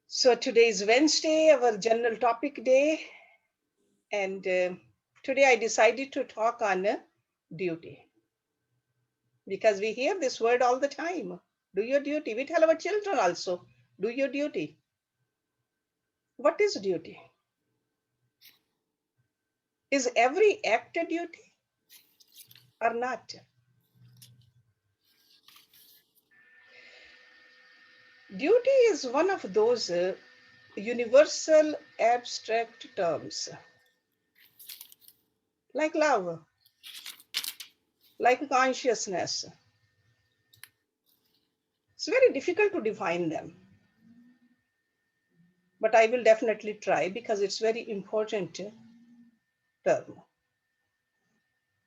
So today is Wednesday, our general topic day, and today I decided to talk on duty because we hear this word all the time. Do your duty. We tell our children also, do your duty. What is duty? Is every act a duty or not? Duty is one of those universal abstract terms like love, like consciousness. It's very difficult to define them, but I will definitely try because it's very important term.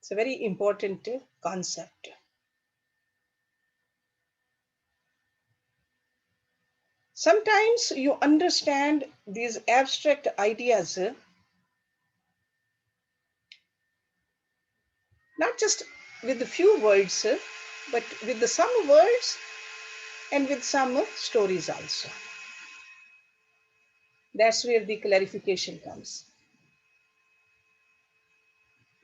It's a very important concept. Sometimes you understand these abstract ideas not just with a few words, but with some words and with some stories also. That's where the clarification comes.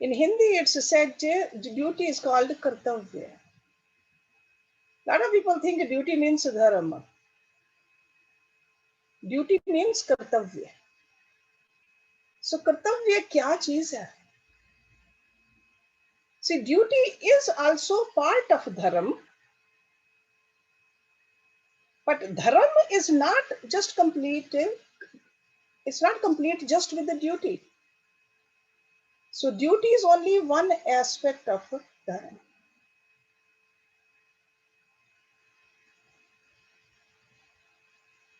In Hindi, it's said duty is called Karttvay. A lot of people think duty means dharma. Duty means Karttvay. So Karttvay kya cheez hai? See, duty is also part of dharma, but dharma is not just complete. It's not complete just with the duty. So duty is only one aspect of dharma.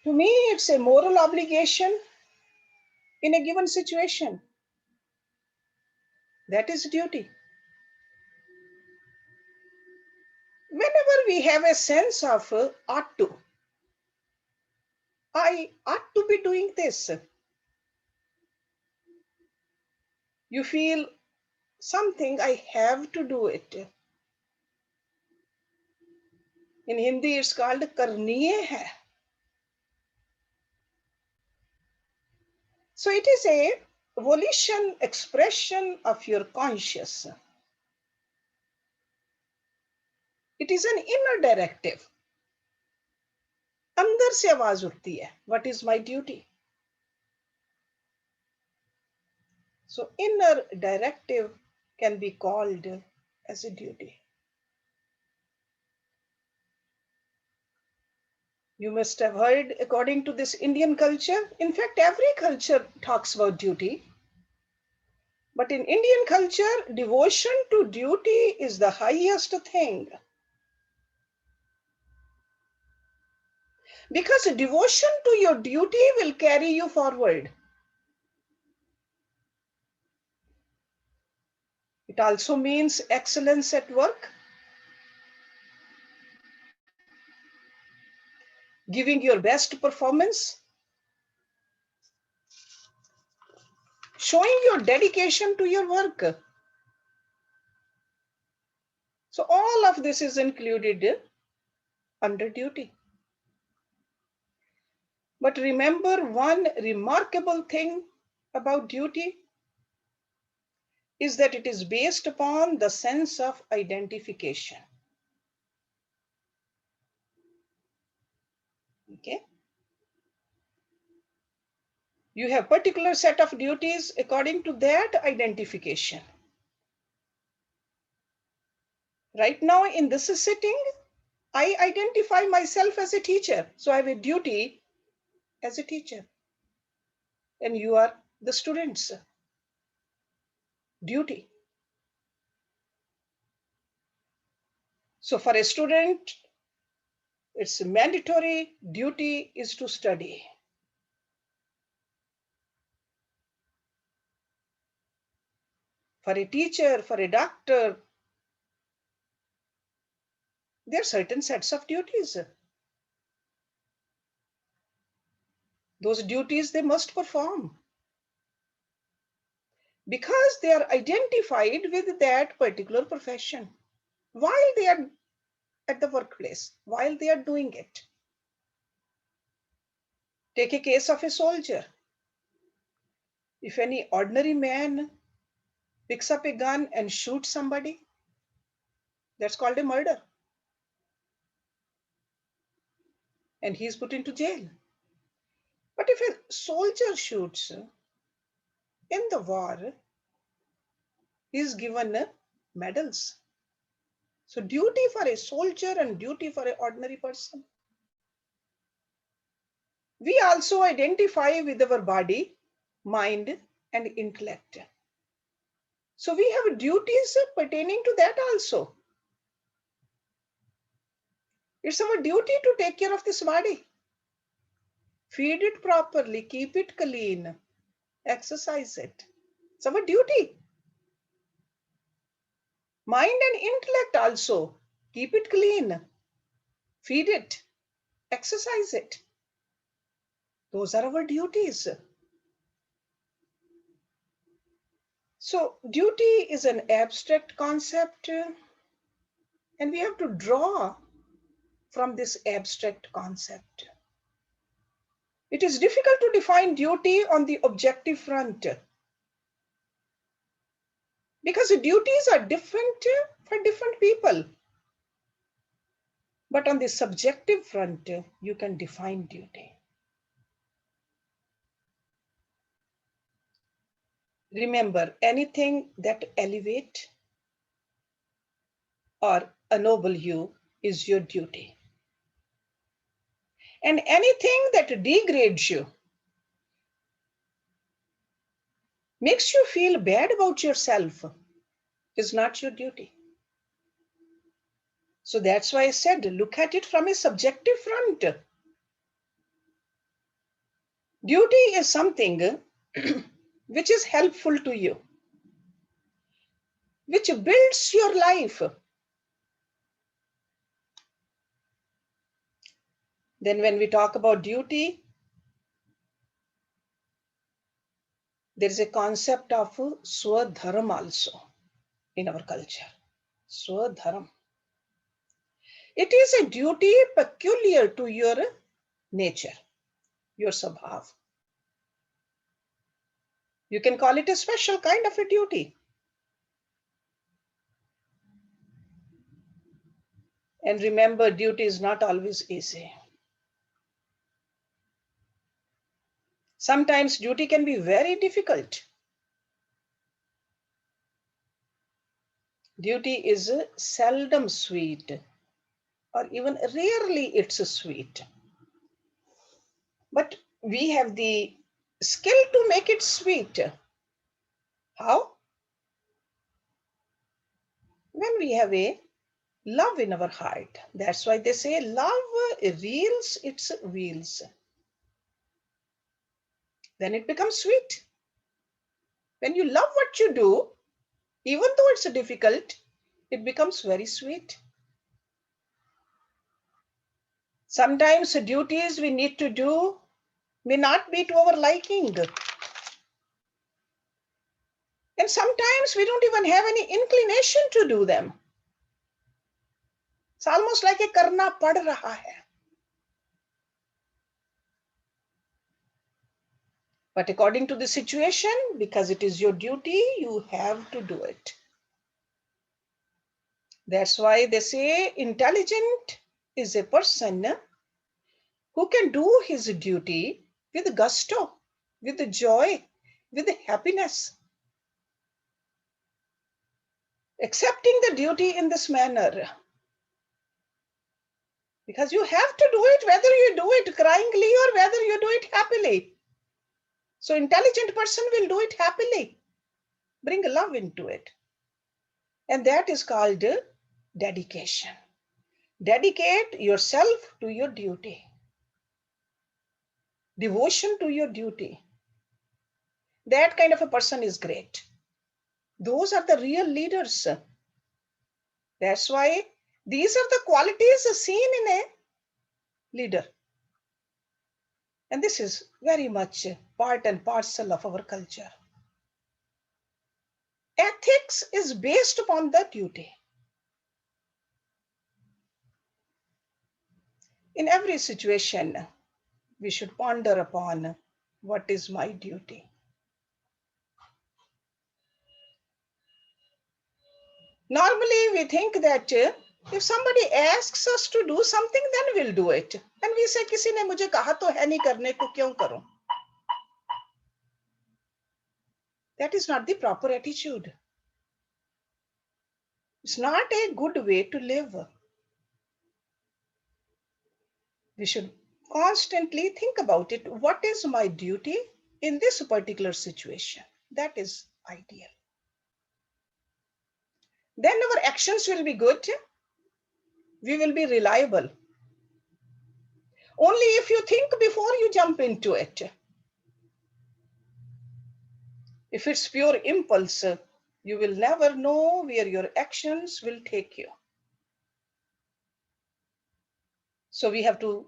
To me, it's a moral obligation in a given situation. That is duty. Whenever we have a sense of ought to, I ought to be doing this, you feel something, I have to do it. In Hindi, it's called karniye hai. So it is a volition, expression of your conscious. It is an inner directive. अंदर से आवाज उठती है, what is my duty? So inner directive can be called as a duty. You must have heard, according to this Indian culture, in fact, every culture talks about duty. But in Indian culture, devotion to duty is the highest thing. Because devotion to your duty will carry you forward. It also means excellence at work, giving your best performance, showing your dedication to your work. So all of this is included under duty. But remember one remarkable thing about duty is that it is based upon the sense of identification. Okay? You have particular set of duties according to that identification. Right now in this sitting, I identify myself as a teacher. So I have a duty as a teacher. And you are the students. Duty. So for a student, it's mandatory duty is to study. For a teacher, for a doctor, there are certain sets of duties. Those duties they must perform because they are identified with that particular profession while they are at the workplace, while they are doing it. Take a case of a soldier. If any ordinary man picks up a gun and shoots somebody, that's called a murder. And he's put into jail. But if a soldier shoots in the war, he's given medals. So duty for a soldier and duty for an ordinary person. We also identify with our body, mind, and intellect. So we have duties pertaining to that also. It's our duty to take care of this body. Feed it properly, keep it clean, exercise it. It's our duty. Mind and intellect also, keep it clean, feed it, exercise it. Those are our duties. So duty is an abstract concept, and we have to draw from this abstract concept. It is difficult to define duty on the objective front because the duties are different for different people. But on the subjective front, you can define duty. Remember, anything that elevates or ennoble you is your duty. And anything that degrades you, makes you feel bad about yourself, is not your duty. So that's why I said, look at it from a subjective front. Duty is something which is helpful to you, which builds your life. Then when we talk about duty, there is a concept of swadharam also in our culture. Swadharam. It is a duty peculiar to your nature, your sabhav. You can call it a special kind of a duty. And remember, duty is not always easy. Sometimes duty can be very difficult. Duty is seldom sweet, or even rarely it's sweet. But we have the skill to make it sweet. How? When we have a love in our heart. That's why they say love reels its wheels. Then it becomes sweet. When you love what you do, even though it's difficult, it becomes very sweet. Sometimes the duties we need to do may not be to our liking. And sometimes we don't even have any inclination to do them. It's almost like a karna pad raha hai. But according to the situation, because it is your duty, you have to do it. That's why they say intelligent is a person who can do his duty with gusto, with joy, with happiness. Accepting the duty in this manner. Because you have to do it whether you do it cryingly or whether you do it happily. So intelligent person will do it happily. Bring love into it. And that is called dedication. Dedicate yourself to your duty. Devotion to your duty. That kind of a person is great. Those are the real leaders. That's why these are the qualities seen in a leader. And this is very much part and parcel of our culture. Ethics is based upon the duty. In every situation, we should ponder upon what is my duty. Normally, we think that if somebody asks us to do something, then we'll do it. And we say, किसी ने मुझे कहा तो है नहीं करने को, क्यों करूं? That is not the proper attitude. It's not a good way to live. We should constantly think about it. What is my duty in this particular situation? That is ideal. Then our actions will be good. We will be reliable. Only if you think before you jump into it. If it's pure impulse, you will never know where your actions will take you. So we have to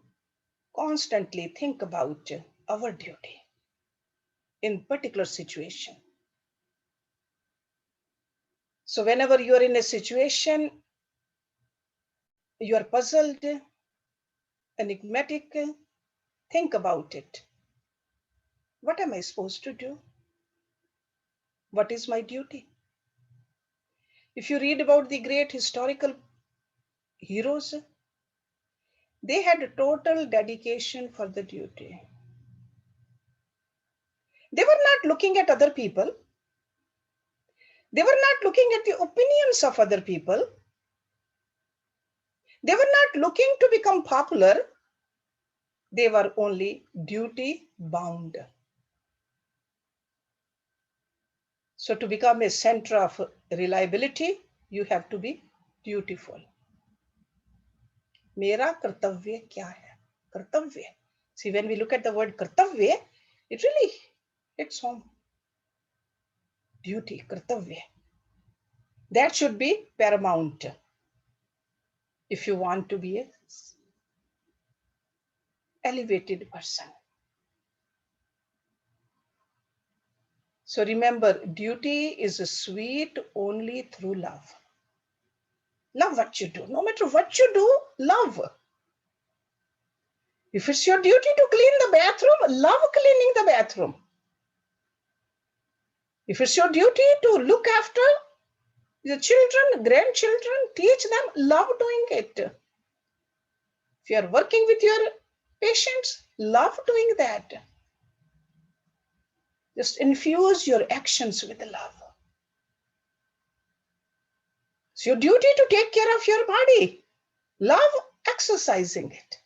constantly think about our duty in particular situation. So whenever you are in a situation, you are puzzled, enigmatic, think about it. What am I supposed to do? What is my duty? If you read about the great historical heroes, they had a total dedication for the duty. They were not looking at other people. They were not looking at the opinions of other people. They were not looking to become popular. They were only duty bound. So to become a center of reliability, you have to be dutiful. मेरा कर्तव्य क्या है? कर्तव्य. See, when we look at the word कर्तव्य, it really hits home. Duty, कर्तव्य. That should be paramount if you want to be an elevated person. So remember, duty is sweet only through love. Love what you do. No matter what you do, love. If it's your duty to clean the bathroom, love cleaning the bathroom. If it's your duty to look after the children, grandchildren, teach them, love doing it. If you are working with your patients, love doing that. Just infuse your actions with love. It's your duty to take care of your body. Love exercising it.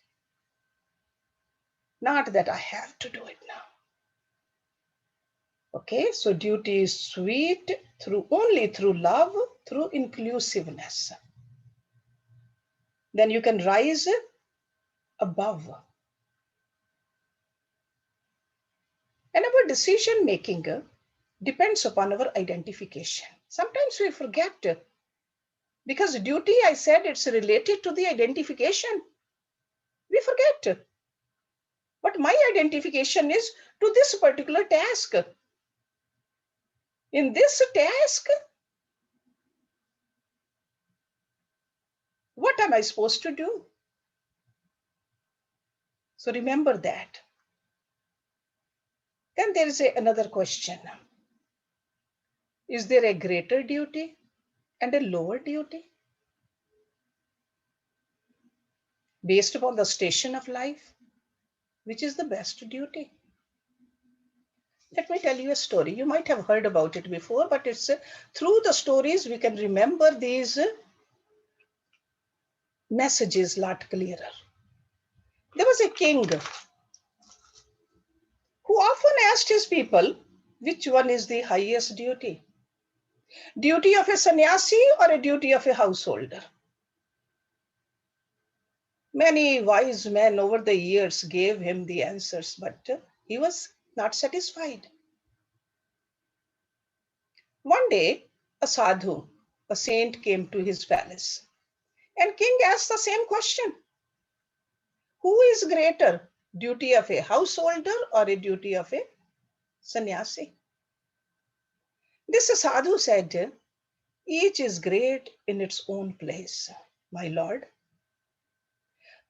Not that I have to do it now. Okay, so duty is sweet only through love, through inclusiveness. Then you can rise above. And our decision making depends upon our identification. Sometimes we forget, because duty, I said, it's related to the identification. We forget. But my identification is to this particular task. In this task, what am I supposed to do? So remember that. Then there is another question. Is there a greater duty and a lower duty? Based upon the station of life, which is the best duty? Let me tell you a story. You might have heard about it before, but it's through the stories we can remember these messages a lot clearer. There was a king who often asked his people, which one is the highest duty? Duty of a sannyasi or a duty of a householder? Many wise men over the years gave him the answers, but he was not satisfied. One day, a sadhu, a saint, came to his palace, and king asked the same question. Who is greater, duty of a householder or a duty of a sannyasi? This sadhu said, each is great in its own place, my lord.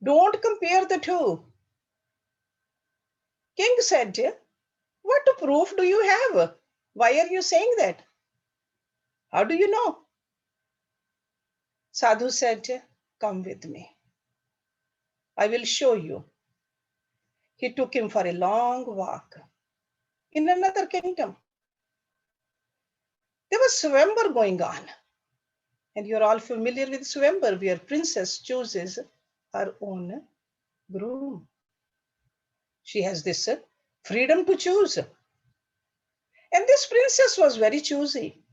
Don't compare the two. said, what proof do you have? Why are you saying that? How do you know? Sadhu said, come with me. I will show you. He took him for a long walk in another kingdom. There was Swambar going on. And you're all familiar with Swambar, where princess chooses her own groom. She has this freedom to choose. And this princess was very choosy.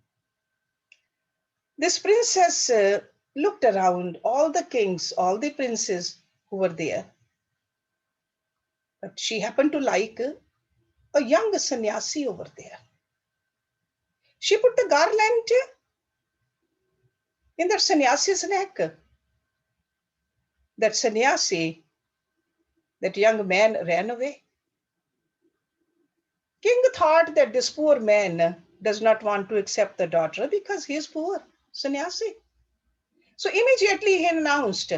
This princess looked around all the kings, all the princes who were there. But she happened to like a young sannyasi over there. She put the garland in that sannyasi's neck. That sannyasi, that young man ran away. King thought that this poor man does not want to accept the daughter because he is poor, sannyasi. So immediately he announced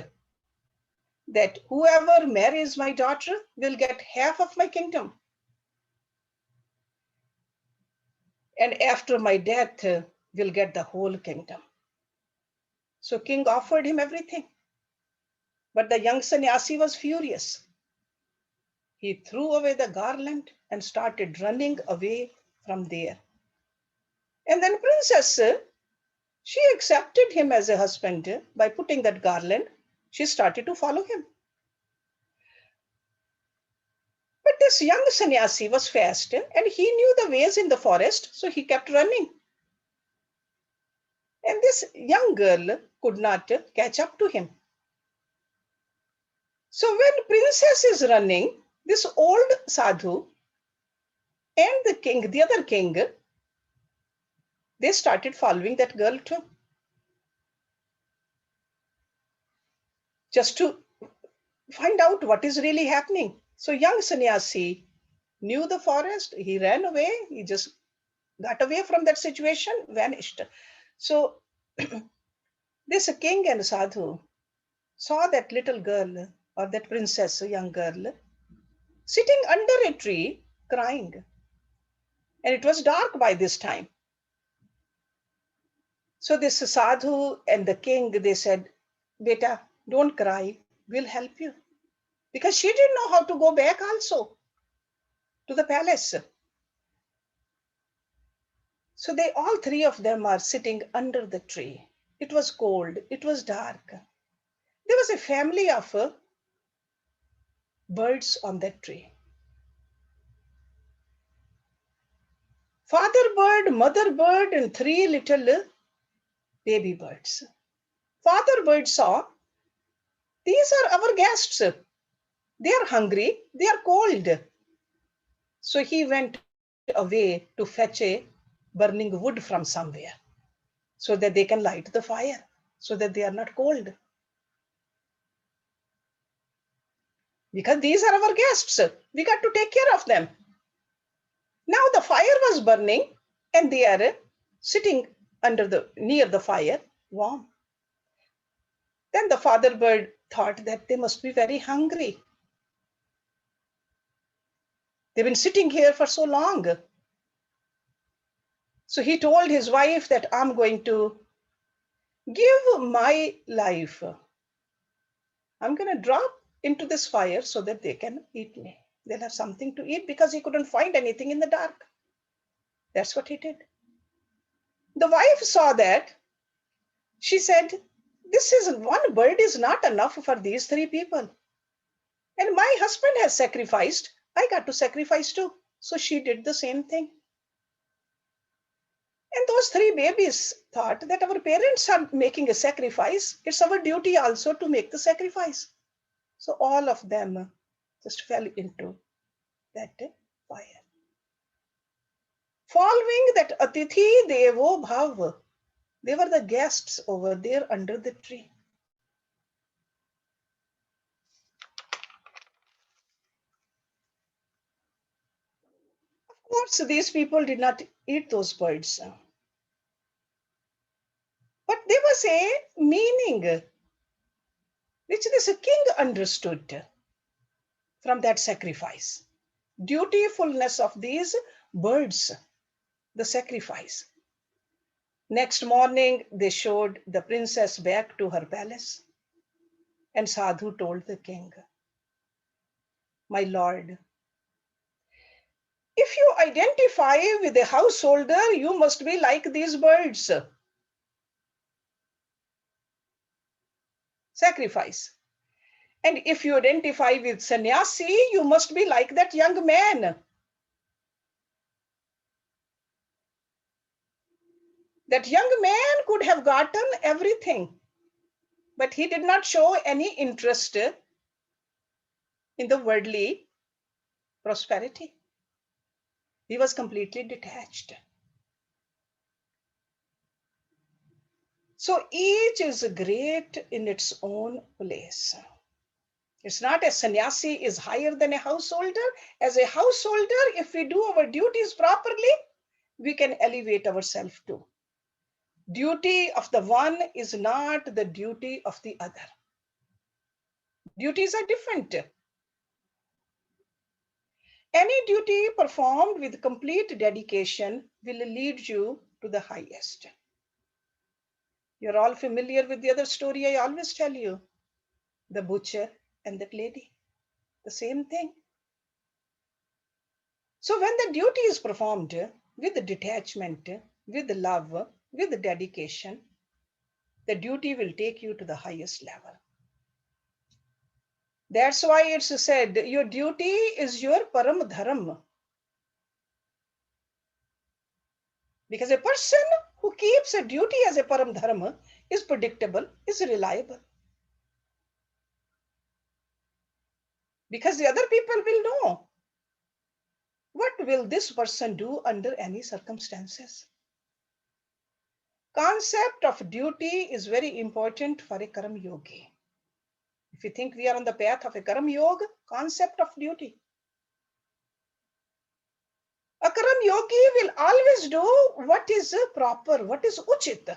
that whoever marries my daughter will get half of my kingdom. And after my death, will get the whole kingdom. So king offered him everything. But the young sannyasi was furious. He threw away the garland and started running away from there. And then princess, she accepted him as a husband by putting that garland. She started to follow him. But this young sannyasi was fast and he knew the ways in the forest, so he kept running. And this young girl could not catch up to him. So when princess is running, this old sadhu and the king, the other king, they started following that girl too. Just to find out what is really happening. So young sannyasi knew the forest, he ran away, he just got away from that situation, vanished. So this king and sadhu saw that little girl or that princess, a young girl, sitting under a tree crying. And it was dark by this time. So this sadhu and the king, they said, Beta, don't cry, we'll help you. Because she didn't know how to go back also to the palace. So they all three of them are sitting under the tree. It was cold, it was dark. There was a family of birds on that tree. Father bird, mother bird, and three little baby birds. Father bird saw, these are our guests. They are hungry, they are cold. So he went away to fetch a burning wood from somewhere so that they can light the fire, so that they are not cold. Because these are our guests, we got to take care of them. Now the fire was burning and they are sitting near the fire, warm. Then the father bird thought that they must be very hungry. They've been sitting here for so long. So he told his wife that I'm going to give my life. I'm going to drop into this fire so that they can eat me. They'll have something to eat because he couldn't find anything in the dark. That's what he did. The wife saw that. She said, this is one bird is not enough for these three people. And my husband has sacrificed. I got to sacrifice too. So she did the same thing. And those three babies thought that our parents are making a sacrifice. It's our duty also to make the sacrifice. So all of them just fell into that fire. Following that Atithi Devo Bhav, they were the guests over there under the tree. Of course, these people did not eat those birds. But there was a meaning which this king understood from that sacrifice. dutifulness of these birds, the sacrifice. Next morning, they showed the princess back to her palace, and Sadhu told the king, "My lord, if you identify with a householder, you must be like these birds." Sacrifice. And if you identify with sannyasi, you must be like that young man. That young man could have gotten everything, but he did not show any interest in the worldly prosperity. He was completely detached. So each is great in its own place. It's not a sannyasi is higher than a householder. As a householder, if we do our duties properly, we can elevate ourselves too. Duty of the one is not the duty of the other. Duties are different. Any duty performed with complete dedication will lead you to the highest. You're all familiar with the other story I always tell you, the butcher and the lady, the same thing. So when the duty is performed with detachment, with love, with dedication, the duty will take you to the highest level. That's why it's said, your duty is your param dharam. Because a person who keeps a duty as a param dharma is predictable, is reliable. Because the other people will know what will this person do under any circumstances. Concept of duty is very important for a karam yogi. If you think we are on the path of a karam yoga, concept of duty. A karam yogi will always do what is proper, what is uchit.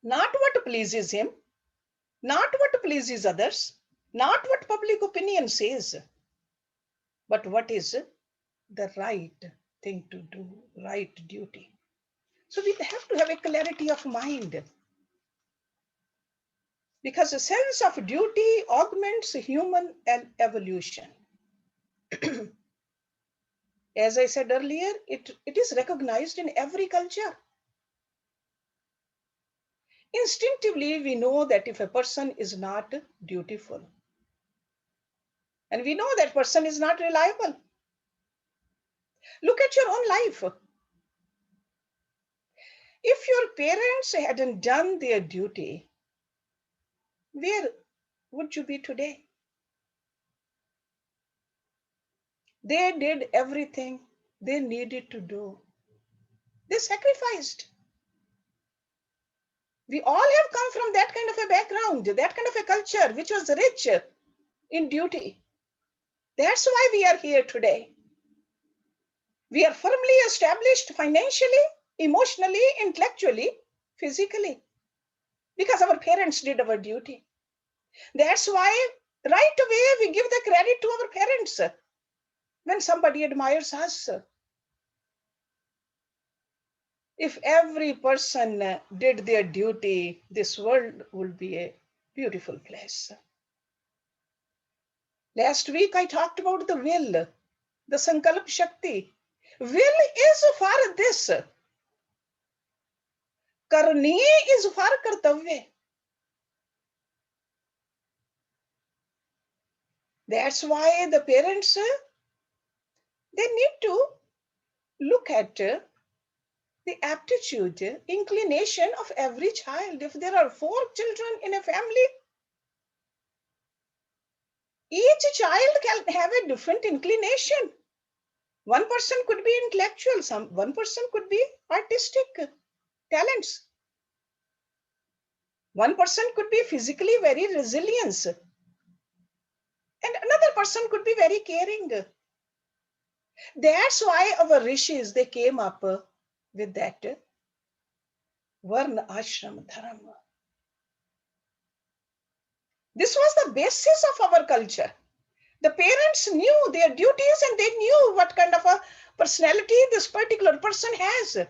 Not what pleases him, not what pleases others, not what public opinion says, but what is the right thing to do, right duty. So we have to have a clarity of mind, because a sense of duty augments human evolution. As I said earlier, it is recognized in every culture. Instinctively, we know that if a person is not dutiful, and we know that person is not reliable. Look at your own life. If your parents hadn't done their duty, where would you be today? They did everything they needed to do. They sacrificed. We all have come from that kind of a background, that kind of a culture, which was rich in duty. That's why we are here today. We are firmly established financially, emotionally, intellectually, physically, because our parents did our duty. That's why right away we give the credit to our parents when somebody admires us. If every person did their duty, this world would be a beautiful place. Last week I talked about the will, the Sankalp Shakti. Will is for this. Karni is for Karttvay. That's why the parents, they need to look at the aptitude, inclination of every child. If there are 4 children in a family, each child can have a different inclination. One person could be intellectual, one person could be artistic talents. One person could be physically very resilient, and another person could be very caring. That's why our rishis, they came up with that Varna Ashram Dharma. This was the basis of our culture. The parents knew their duties and they knew what kind of a personality this particular person has.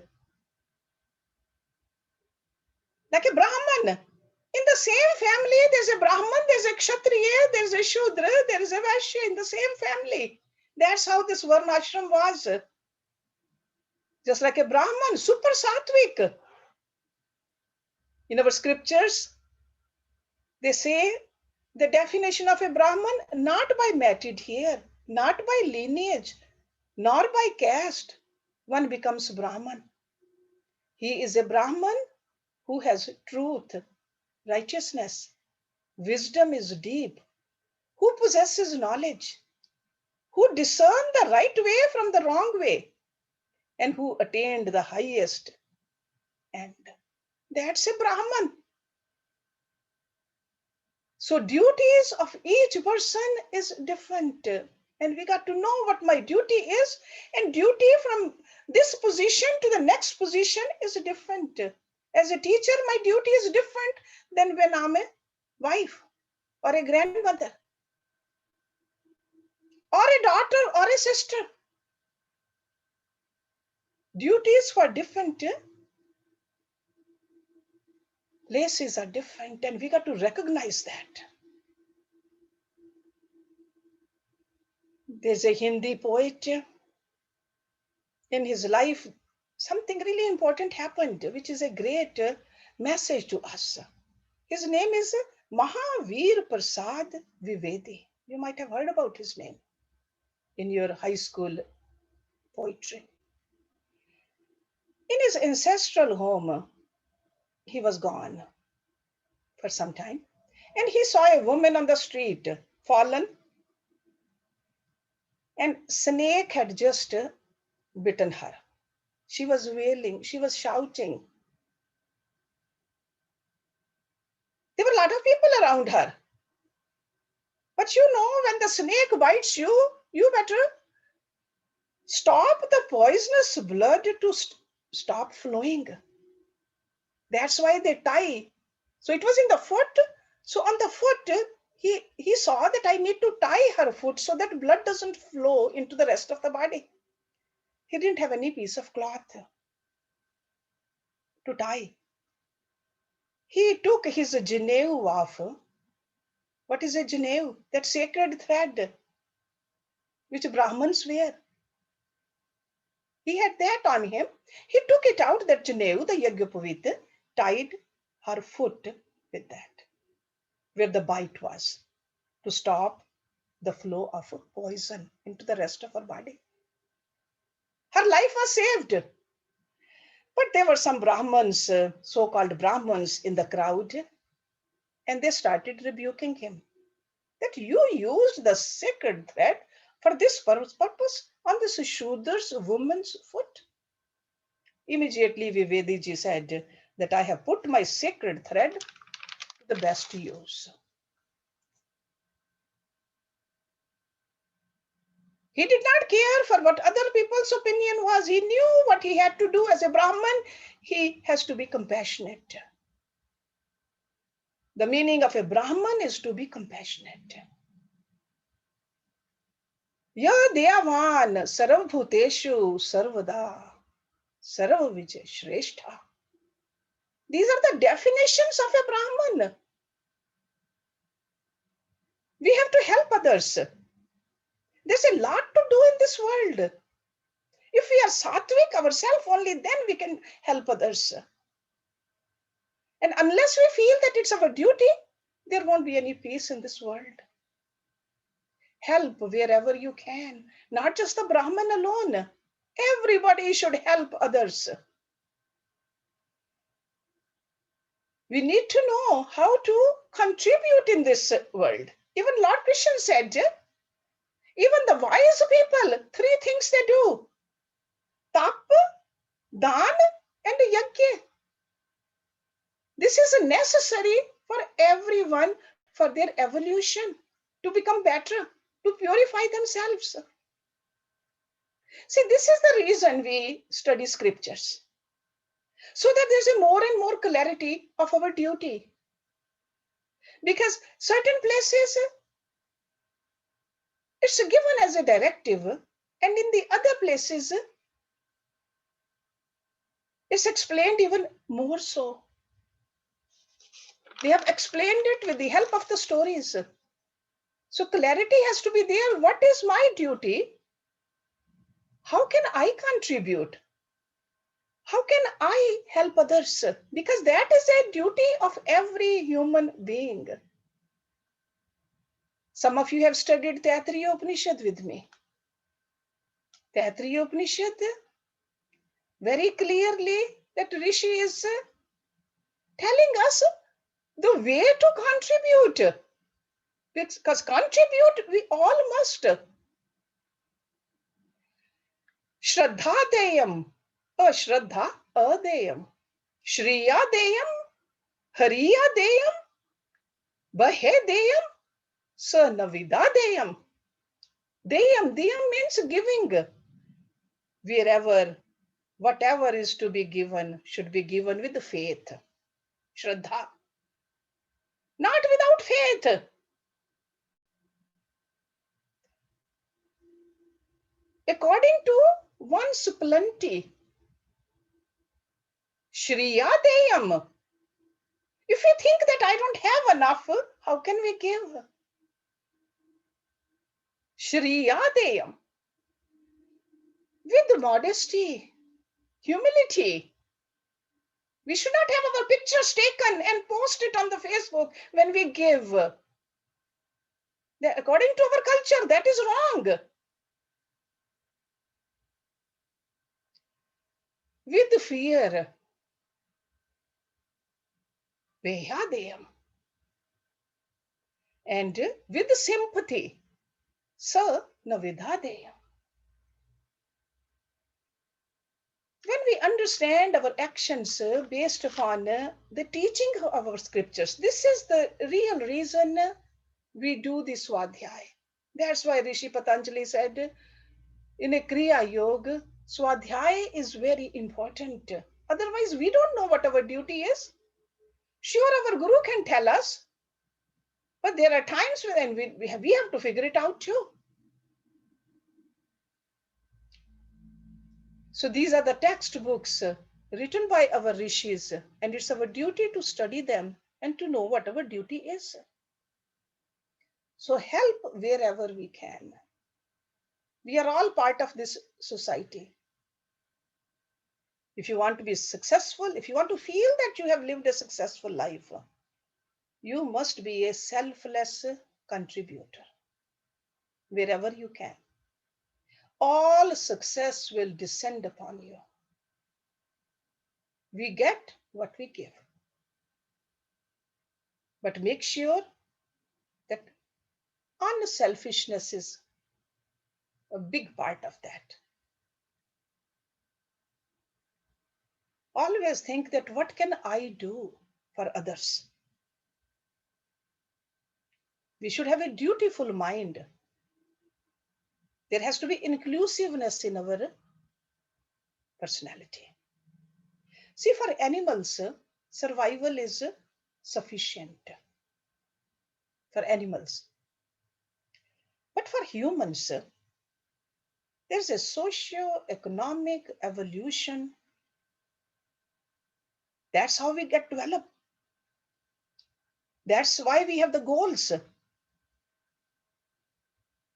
Like a Brahman. In the same family, there's a Brahman, there's a Kshatriya, there's a Shudra, there is a Vaishya in the same family. That's how this Varnashram was. Just like a Brahman, super Satvik. In our scriptures, they say the definition of a Brahman, not by matted hair, not by lineage, nor by caste, one becomes Brahman. He is a Brahman who has truth, righteousness, wisdom is deep, who possesses knowledge, who discern the right way from the wrong way, and who attained the highest. And that's a Brahman. So duties of each person is different. And we got to know what my duty is. And duty from this position to the next position is different. As a teacher, my duty is different than when I'm a wife or a grandmother or a daughter or a sister. Duties for different places are different, and we got to recognize that. There's a Hindi poet. In his life, something really important happened, which is a great message to us. His name is Mahavir Prasad Vivedi. You might have heard about his name in your high school poetry. In his ancestral home, he was gone for some time, and he saw a woman on the street, fallen, and snake had just bitten her. She was wailing, she was shouting. There were a lot of people around her. But you know, when the snake bites you, you better stop the poisonous blood to stop flowing. That's why they tie. So it was in the foot. So on the foot, he saw that I need to tie her foot so that blood doesn't flow into the rest of the body. He didn't have any piece of cloth to tie. He took his Janeu off. What is a Janeu? That sacred thread which Brahmins wear. He had that on him. He took it out, that Janeu, the Yagyapavit, tied her foot with that, where the bite was, to stop the flow of poison into the rest of her body. Her life was saved. But there were some Brahmins, so-called Brahmins in the crowd, and they started rebuking him. That you used the sacred thread for this purpose on this Shudra's woman's foot. Immediately Vivedi said that I have put my sacred thread to the best use. He did not care for what other people's opinion was. He knew what he had to do as a Brahman. He has to be compassionate. The meaning of a Brahman is to be compassionate. Ya Deyavan Sarvabhuteshu Sarvada Sarvavijay Shrestha. These are the definitions of a Brahman. We have to help others. There's a lot to do in this world. If we are sattvic ourselves, only then we can help others. And unless we feel that it's our duty, there won't be any peace in this world. Help wherever you can, not just the Brahman alone. Everybody should help others. We need to know how to contribute in this world. Even Lord Krishna said, even the wise people, 3 things they do: tap, dan, and yajna. This is necessary for everyone for their evolution, to become better, to purify themselves. See, this is the reason we study scriptures, so that there's a more and more clarity of our duty. Because certain places, It's given as a directive, and in the other places, it's explained even more so. They have explained it with the help of the stories. So clarity has to be there. What is my duty? How can I contribute? How can I help others? Because that is a duty of every human being. Some of you have studied Taittiriya Upanishad with me. Taittiriya Upanishad very clearly that Rishi is telling us the way to contribute. Because contribute we all must. Shraddha deyam, ashraddha adeyam. Shriya deyam, hariya deyam, bahe deyam, sanavida deyam. Deyam means giving. Wherever, whatever is to be given should be given with faith. Shraddha. Not without faith. According to one's plenty. Shriya deyam. If you think that I don't have enough, how can we give? Shriya deyam. With modesty, humility. We should not have our pictures taken and post it on the Facebook when we give. According to our culture, that is wrong. With fear. Vehadeyam. And with sympathy. Sa navidhadeyam. When we understand our actions based upon the teaching of our scriptures, this is the real reason we do this Swadhyay. That's why Rishi Patanjali said in a Kriya Yoga, Swadhyay is very important. Otherwise, we don't know what our duty is. Sure, our Guru can tell us, but there are times when we have to figure it out too. So these are the textbooks written by our rishis, and it's our duty to study them and to know what our duty is. So help wherever we can. We are all part of this society. If you want to be successful, if you want to feel that you have lived a successful life, you must be a selfless contributor wherever you can. All success will descend upon you. We get what we give. But make sure that unselfishness is a big part of that. Always think that what can I do for others? We should have a dutiful mind. There has to be inclusiveness in our personality. See, for animals, survival is sufficient for animals. But for humans, there's a socio-economic evolution. That's how we get developed. That's why we have the goals.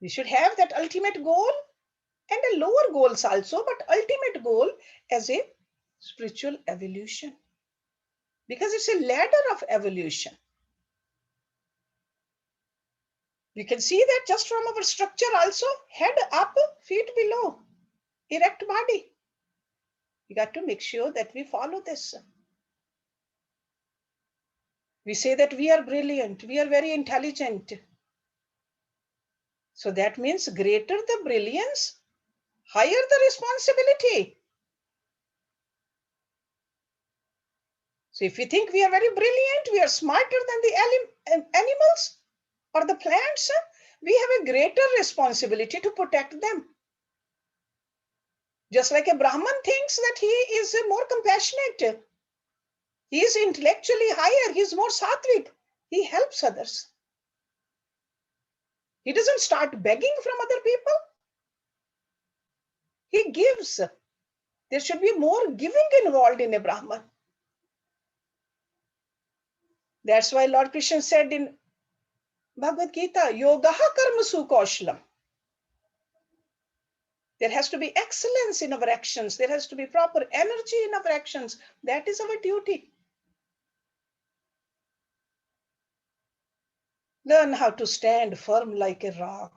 We should have that ultimate goal and a lower goals also, but ultimate goal as a spiritual evolution. Because it's a ladder of evolution. We can see that just from our structure also, head up, feet below, erect body. We got to make sure that we follow this. We say that we are brilliant, we are very intelligent. So that means greater the brilliance, higher the responsibility. So if we think we are very brilliant, we are smarter than the animals or the plants, we have a greater responsibility to protect them. Just like a Brahman thinks that he is more compassionate, he is intellectually higher, he is more sattvic, he helps others. He doesn't start begging from other people. He gives. There should be more giving involved in a Brahman. That's why Lord Krishna said in Bhagavad Gita, Yogaha karmasu kaushlam. There has to be excellence in our actions. There has to be proper energy in our actions. That is our duty. Learn how to stand firm like a rock.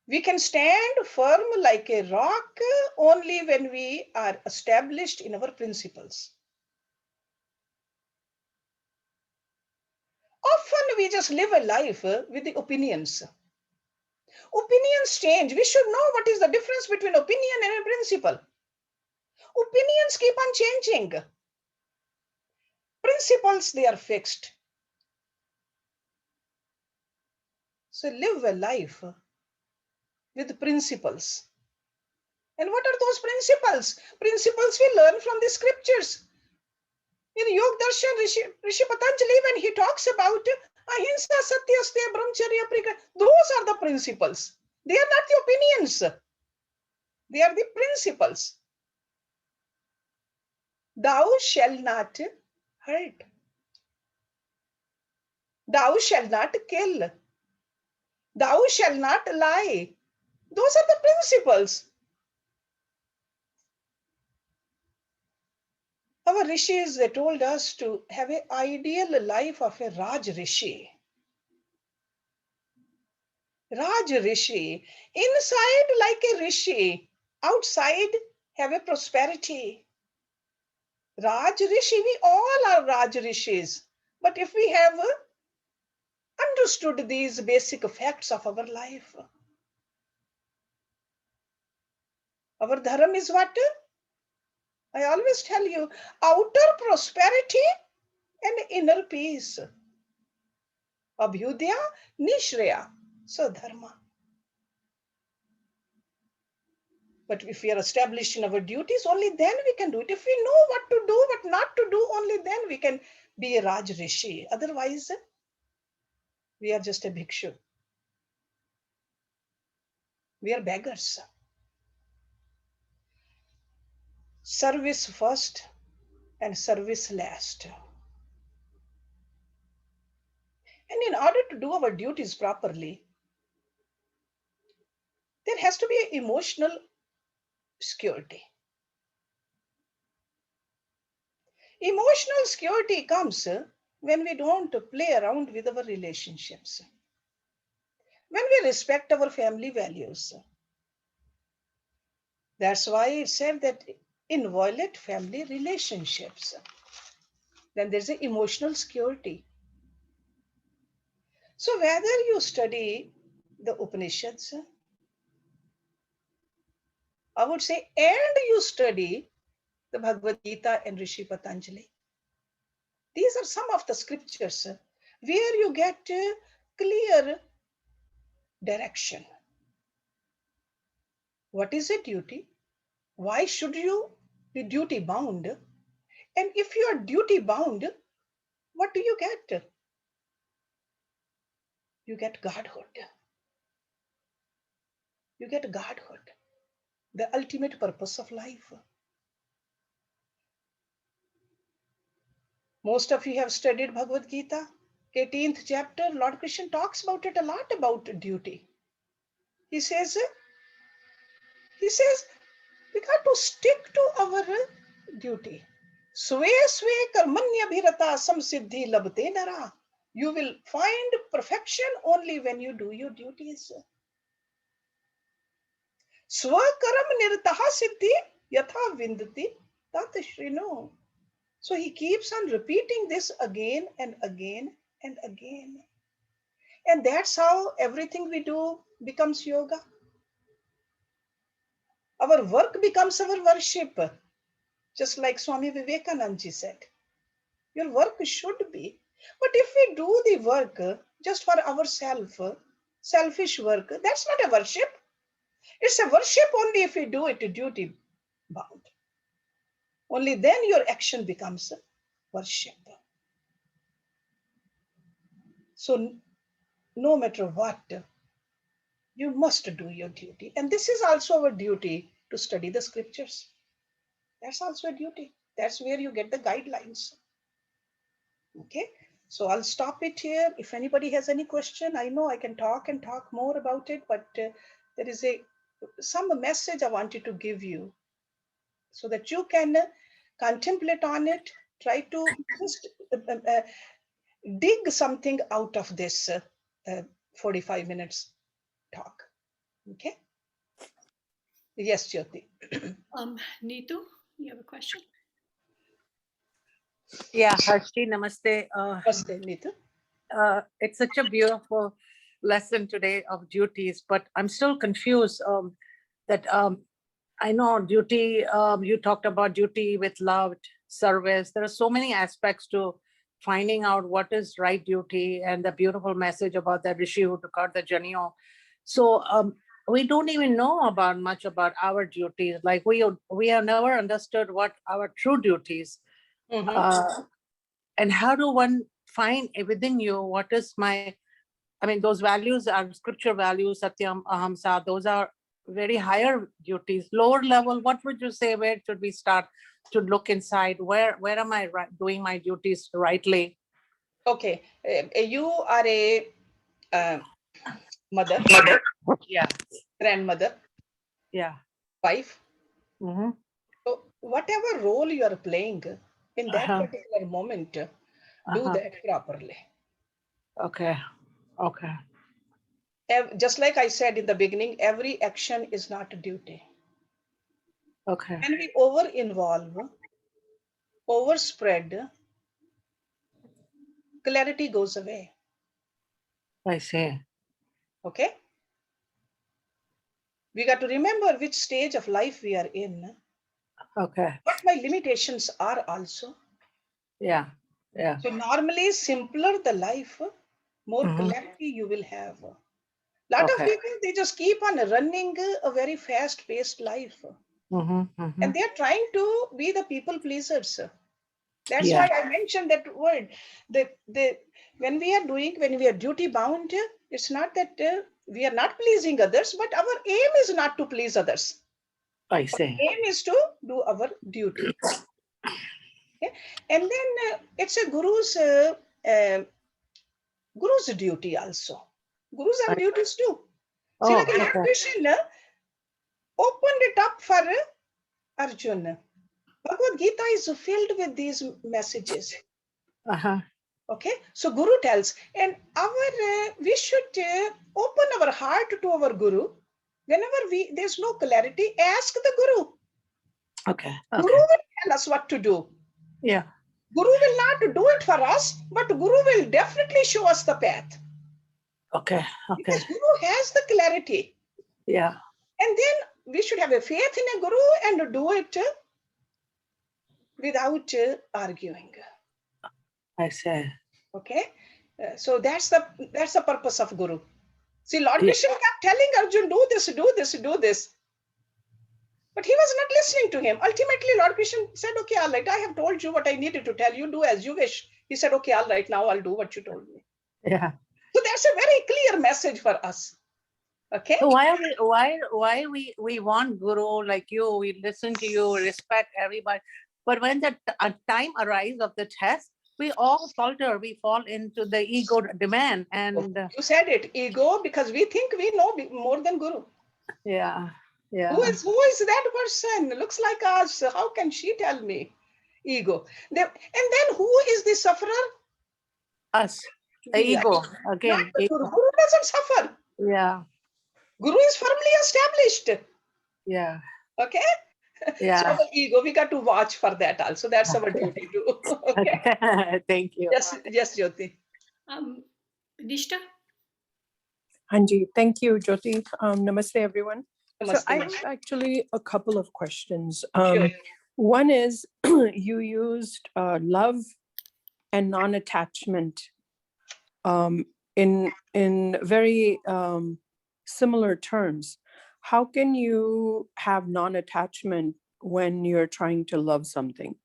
We can stand firm like a rock only when we are established in our principles. Often we just live a life with the opinions. Opinions change. We should know what is the difference between opinion and a principle. Opinions keep on changing. Principles, they are fixed. So live a life with principles. And what are those principles? Principles we learn from the scriptures. In Yog Darshan, Rishi Patanjali, when he talks about ahimsa, satya, asteya, brahmacharya, prika, those are the principles. They are not the opinions. They are the principles. Thou shalt not hurt. Thou shalt not kill. Thou shalt not lie. Those are the principles. Our rishis, they told us to have an ideal life of a Raj Rishi. Raj Rishi, inside like a Rishi, outside have a prosperity. Raj Rishi, we all are Raj Rishis. But if we have understood these basic facts of our life, our dharma is what? I always tell you, outer prosperity and inner peace. Abhyudaya Nishreya Sadharma. But if we are established in our duties, only then we can do it. If we know what to do, what not to do, only then we can be a Raj Rishi. Otherwise, we are just a bhikshu. We are beggars. Service first and service last. And in order to do our duties properly, there has to be an emotional security. Emotional security comes when we don't play around with our relationships, when we respect our family values. That's why it said that inviolate family relationships. Then there's an emotional security. So whether you study the Upanishads, I would say, and you study the Bhagavad Gita and Rishi Patanjali, these are some of the scriptures where you get clear direction. What is a duty? Why should you be duty bound? And if you are duty bound, what do you get? You get godhood. You get godhood, the ultimate purpose of life. Most of you have studied Bhagavad Gita, 18th chapter. Lord Krishna talks about it a lot, about duty. He says we got to stick to our duty. Swe swe karmanya bhirata samsiddhi labte nara. You will find perfection only when you do your duties. Swakaram nirtaha siddhi yatha vindati tat shrino. So he keeps on repeating this again and again and again. And that's how everything we do becomes yoga. Our work becomes our worship. Just like Swami Vivekananda ji said, your work should be. But if we do the work just for ourselves, selfish work, that's not a worship. It's a worship only if we do it duty bound. Only then your action becomes worship. So no matter what, you must do your duty. And this is also our duty, to study the scriptures. That's also a duty. That's where you get the guidelines. Okay, so I'll stop it here. If anybody has any question, I know I can talk and talk more about it, but there is some message I wanted to give you so that you can contemplate on it. Try to just dig something out of this 45 minutes talk. Okay. Yes, Jyoti. Neetu, you have a question? Yeah, Harshi, namaste. Namaste, Neetu. It's such a beautiful lesson today of duties, but I'm still confused that I know duty, you talked about duty with love, service. There are so many aspects to finding out what is right duty, and the beautiful message about the Rishi who took out the Janio. So we don't even know about much about our duties. Like we have never understood what our true duties. Mm-hmm. And how do one find within you what is my, I mean, those values are scripture values, satyam, ahamsa, those are very higher duties. Lower level, what would you say, where should we start to look inside? Where am I doing my duties rightly? Okay, you are a mother, Yeah, grandmother, yeah. wife. Mm-hmm. So whatever role you are playing in that Uh-huh. particular moment, do Uh-huh. that properly. Okay. Okay. Just like I said in the beginning, every action is not a duty. Okay. When we over involve, overspread, clarity goes away. I see. Okay, we got to remember which stage of life we are in, Okay. what my limitations are also. Yeah. Yeah. So normally, simpler the life, more Mm-hmm. clarity you will have. Lot of Okay. people, they just keep on running a very fast-paced life, Mm-hmm. Mm-hmm. and they are trying to be the people pleasers. That's Yeah. why I mentioned that word. The when we are duty bound, it's not that we are not pleasing others, but our aim is not to please others. I Our see. aim is to do our duty. Okay? And then it's a guru's duty also. Gurus have duties too. See, Oh, like Lord okay. Krishna opened it up for Arjuna. Bhagavad Gita is filled with these messages. Uh-huh. Okay, so Guru tells, and we should open our heart to our Guru. Whenever there's no clarity, ask the Guru. Okay. Guru Okay. will tell us what to do. Yeah. Guru will not do it for us, but Guru will definitely show us the path. Okay. Okay. Because Guru has the clarity. Yeah. And then we should have a faith in a Guru and do it without arguing. I see. Okay, so that's the purpose of Guru. See, Lord Yeah. Krishna kept telling Arjun, do this, do this, do this. But he was not listening to him. Ultimately, Lord Krishna said, okay, all right, I have told you what I needed to tell you. Do as you wish. He said, okay, all right, now I'll do what you told me. Yeah. So that's a very clear message for us. Okay. So why we want guru like you? We listen to you, respect everybody. But when the time arrives of the test, we all falter. We fall into the ego demand, and You said it, ego, because we think we know more than Guru. yeah, yeah. Who is that person? Looks like us. How can she tell me? Ego. And then who is the sufferer? Us, the We are. ego Not again. the Guru. Ego. Guru doesn't suffer. Yeah, Guru is firmly established. yeah, Okay. So yeah. our ego, we got to watch for that also. That's our duty too. Okay. Okay. Thank you. Yes, Jyoti. Nishta? Hanji, thank you, Jyoti. Namaste, everyone. So Namaste. I have actually a couple of questions. Sure. One is you used love and non-attachment in very similar terms. How can you have non-attachment when you're trying to love something?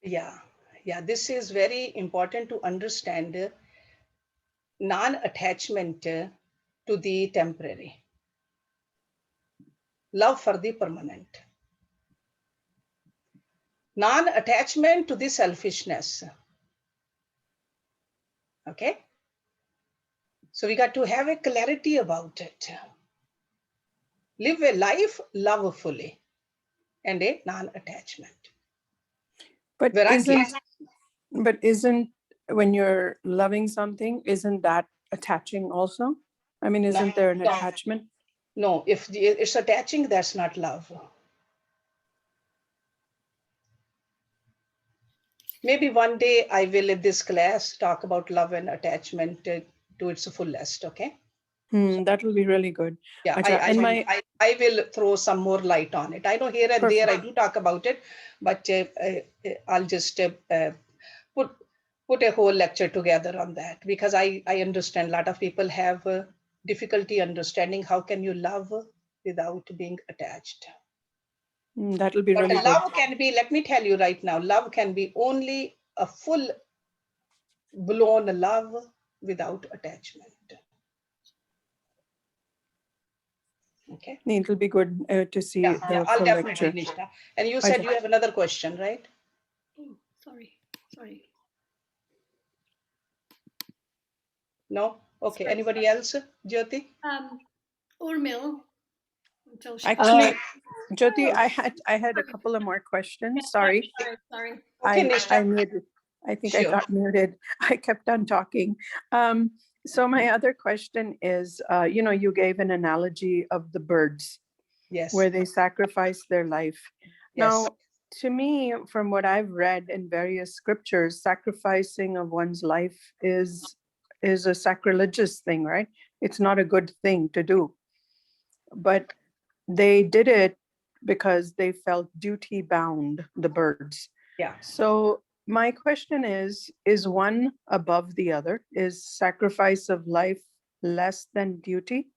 Yeah. This is very important to understand. non-attachment to the temporary, love for the permanent, non-attachment to the selfishness. Okay, so we got to have a clarity about it. Live a life lovefully and a non-attachment. But Vairagya. isn't when you're loving something, isn't that attaching also? I mean, isn't there an No. attachment? No, if it's attaching, that's not love. Maybe one day I will, in this class, talk about love and attachment to its fullest. Okay. That will be really good. Yeah, Acha, and my I will throw some more light on it. I know here and there I do talk about it, but I'll just put a whole lecture together on that, because I understand a lot of people have difficulty understanding how can you love without being attached. that will be But really good. love can be, let me tell you right now, love can be only a full blown love without attachment. Okay. It will be good to see Yeah, the I'll full definitely, lecture. Nishta. And you said Acha. you have another question, right? Oh, sorry. No? Okay. Sorry. Anybody else? Jyoti? Urmil, until she Actually, comes. Jyoti, I had a couple of more questions. Sorry. Sorry. Okay, I Nishta. muted. I think I Sure. got muted. I kept on talking. So my other question is, you gave an analogy of the birds Yes. where they sacrifice their life. Yes. Now, to me, from what I've read in various scriptures, sacrificing of one's life is a sacrilegious thing, right? It's not a good thing to do. But they did it because they felt duty bound, the birds. Yeah. So my question is one above the other? Is sacrifice of life less than duty?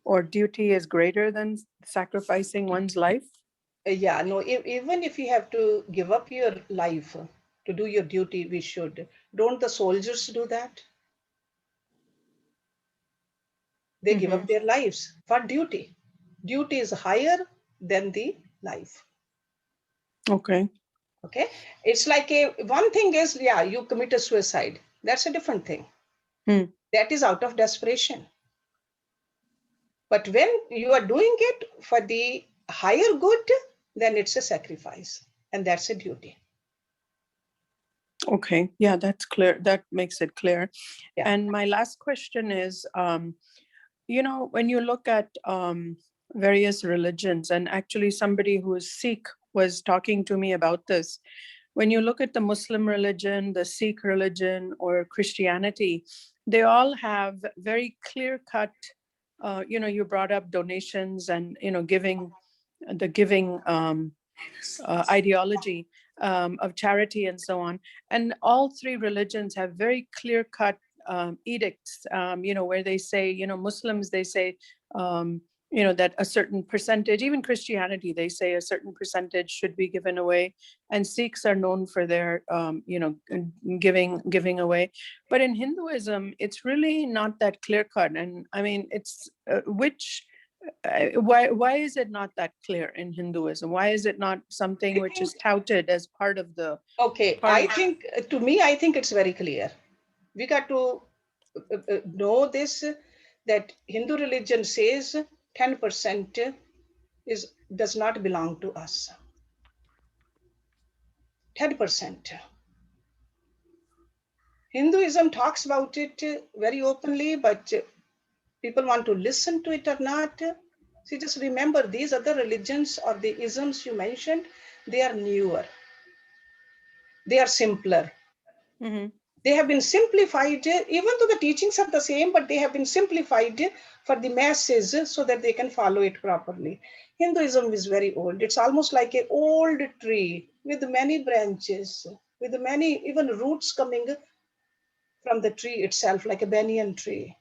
Or duty is greater than sacrificing one's life? Yeah, no, even if you have to give up your life to do your duty, we should. Don't the soldiers do that? They give up their lives for duty. Duty is higher than the life. Okay. Okay. It's like one thing is, yeah, you commit a suicide. That's a different thing. That is out of desperation. But when you are doing it for the higher good, then it's a sacrifice. And that's a duty. Okay. Yeah, that's clear. That makes it clear. Yeah. And my last question is, when you look at various religions, and actually somebody who is Sikh was talking to me about this. When you look at the Muslim religion, the Sikh religion, or Christianity, they all have very clear-cut, you brought up donations and, giving ideology of charity and so on. And all three religions have very clear-cut edicts, where they say, Muslims, they say, that a certain percentage, even Christianity, they say a certain percentage should be given away. And Sikhs are known for their, giving away. But in Hinduism, it's really not that clear cut. And I mean, it's why is it not that clear in Hinduism? Why is it not something which is touted as part of the? Okay, I think, to me, I think it's very clear. We got to know this, that Hindu religion says 10% does not belong to us. 10%. Hinduism talks about it very openly, but people want to listen to it or not. See, just remember, these other religions or the isms you mentioned, they are newer. They are simpler. They have been simplified, even though the teachings are the same, but they have been simplified for the masses so that they can follow it properly. Hinduism is very old. It's almost like an old tree with many branches, with many even roots coming from the tree itself, like a banyan tree.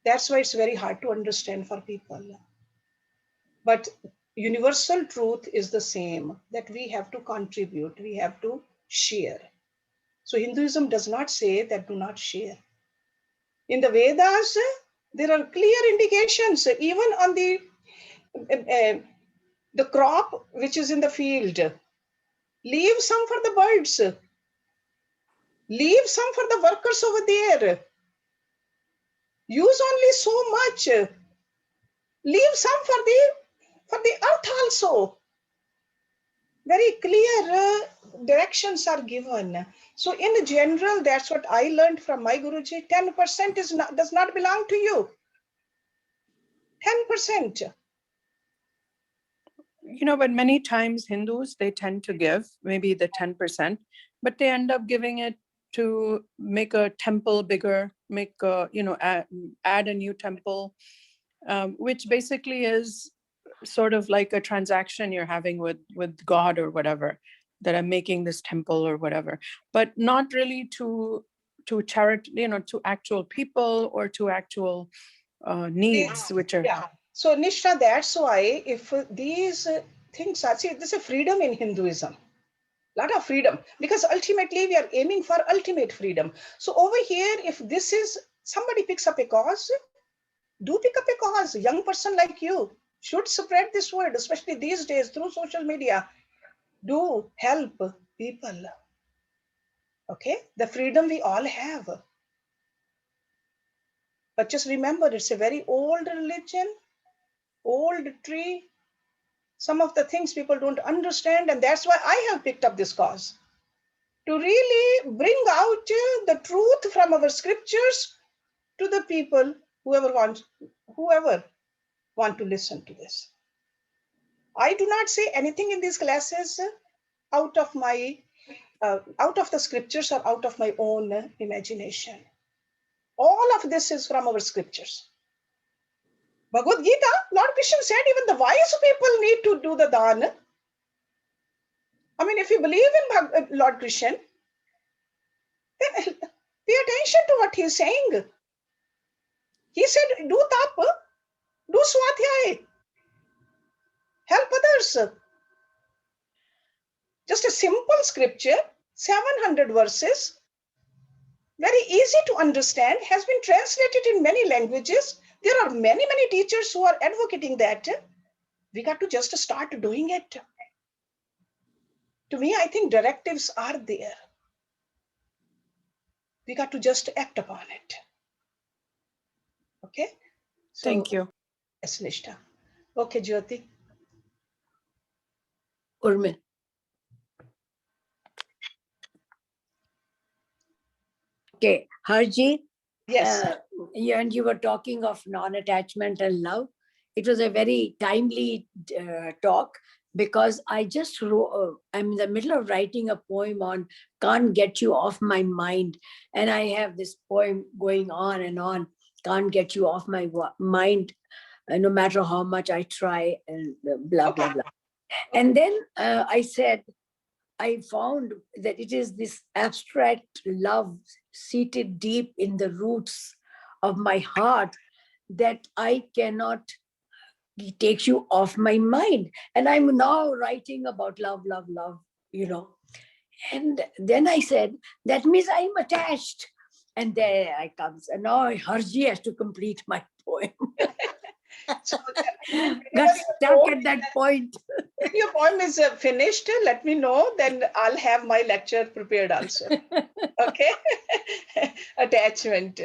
That's why it's very hard to understand for people. But universal truth is the same, that we have to contribute, we have to share. So Hinduism does not say that do not share. In the Vedas, there are clear indications, even on the crop which is in the field. Leave some for the birds. Leave some for the workers over there. Use only so much. Leave some for the earth also. Very clear directions are given. So in general, that's what I learned from my Guruji. 10% does not belong to you. 10%. You know, but many times Hindus, they tend to give maybe the 10%, but they end up giving it to make a temple bigger, make a, add a new temple, which basically is sort of like a transaction you're having with God or whatever, that I'm making this temple or whatever, but not really to charity, to actual people or to actual needs, which are. Yeah. So Nisha, that's why if these things are, see, this is freedom in Hinduism. Lot of freedom, because ultimately we are aiming for ultimate freedom. So over here, if this is, somebody picks up a cause, do pick up a cause. A young person like you should spread this word, especially these days through social media. Do help people. Okay, the freedom we all have. But just remember, it's a very old religion, old tree. Some of the things people don't understand, and that's why I have picked up this cause, to really bring out the truth from our scriptures to the people, whoever want to listen to this. I do not say anything in these classes out of the scriptures or out of my own imagination. All of this is from our scriptures. Bhagavad Gita, Lord Krishna said even the wise people need to do the dana. I mean, if you believe in Lord Krishna, then pay attention to what he's saying. He said, do tap, do swadhyay, help others. Just a simple scripture, 700 verses, very easy to understand, has been translated in many languages. There are many, many teachers who are advocating that. We got to just start doing it. To me, I think directives are there. We got to just act upon it. Okay? So, Thank you. yes, Nishta. Okay, Jyoti. Urmil. Okay, Harji, Yes. you were talking of non-attachment and love. It was a very timely talk, because I just wrote, I'm in the middle of writing a poem on Can't Get You Off My Mind. And I have this poem going on and on, Can't Get You Off My Mind, no matter how much I try, and blah, blah, blah. And then I said, I found that it is this abstract love seated deep in the roots of my heart that I cannot take you off my mind. And I'm now writing about love, love, love, And then I said, that means I'm attached. And there I comes. And now Harji has to complete my poem. So, Got stuck at that point. When your poem is finished, let me know. Then I'll have my lecture prepared also. Okay? Attachment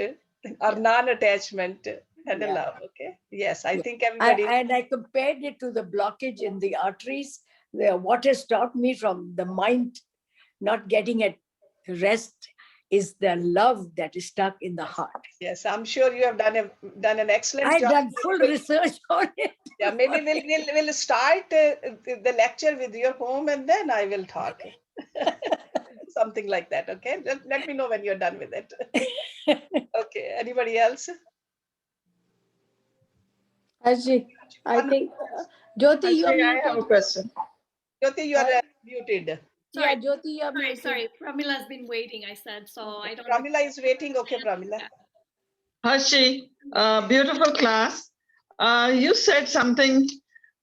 or non-attachment and love. Okay? Yes, I think everybody. And I compared it to the blockage in the arteries. What has stopped me from the mind not getting at rest is the love that is stuck in the heart. Yes, I'm sure you have done an excellent job. I've done full research on it. Yeah, maybe we'll start the lecture with your poem, and then I will talk. Something like that. Okay, let me know when you're done with it. Okay, anybody else? Harji, I think Jyoti, you are Actually, I muted. have a question. Jyoti, you are muted. Sorry, Yeah, Jyoti, you are muted. sorry. Pramila's been waiting, I said, so I don't. Pramila is waiting. Okay, Pramila. Harshi, beautiful class. You said something,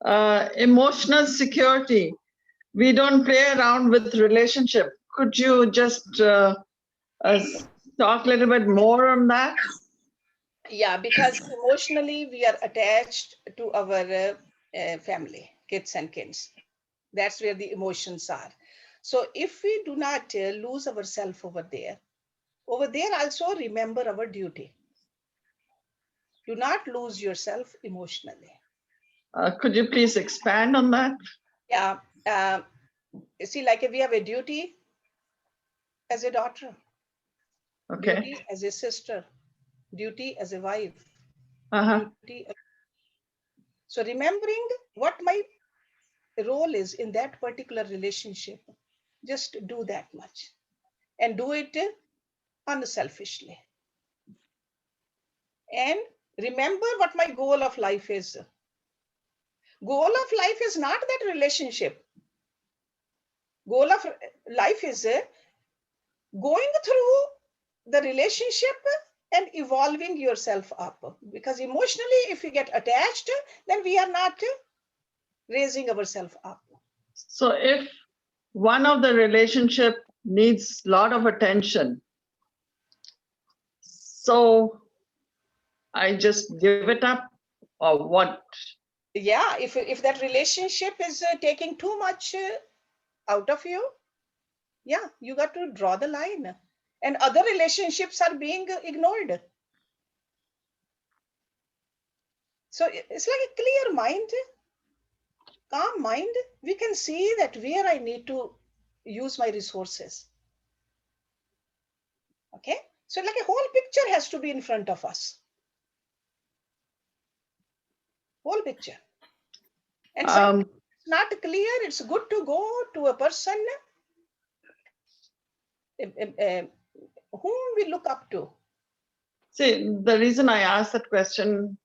emotional security. We don't play around with relationship. Could you just talk a little bit more on that? Yeah, because emotionally we are attached to our family, kids and kids. That's where the emotions are. So if we do not lose ourselves over there also remember our duty. Do not lose yourself emotionally. Could you please expand on that? Yeah. You see, like we have a duty as a daughter, Okay. duty as a sister, duty as a wife, Uh-huh. duty. So remembering what my role is in that particular relationship, just do that much and do it unselfishly. And remember what my goal of life is. Goal of life is not that relationship. Goal of life is going through the relationship and evolving yourself up. Because emotionally, if we get attached, then we are not raising ourselves up. So if one of the relationship needs a lot of attention, so I just give it up or what? Yeah, if that relationship is taking too much out of you, yeah, you got to draw the line. And other relationships are being ignored. So it's like a clear mind, calm mind. We can see that where I need to use my resources. Okay, so like a whole picture has to be in front of us, whole picture. And sometimes it's not clear. It's good to go to a person whom we look up to. See, the reason I asked that question,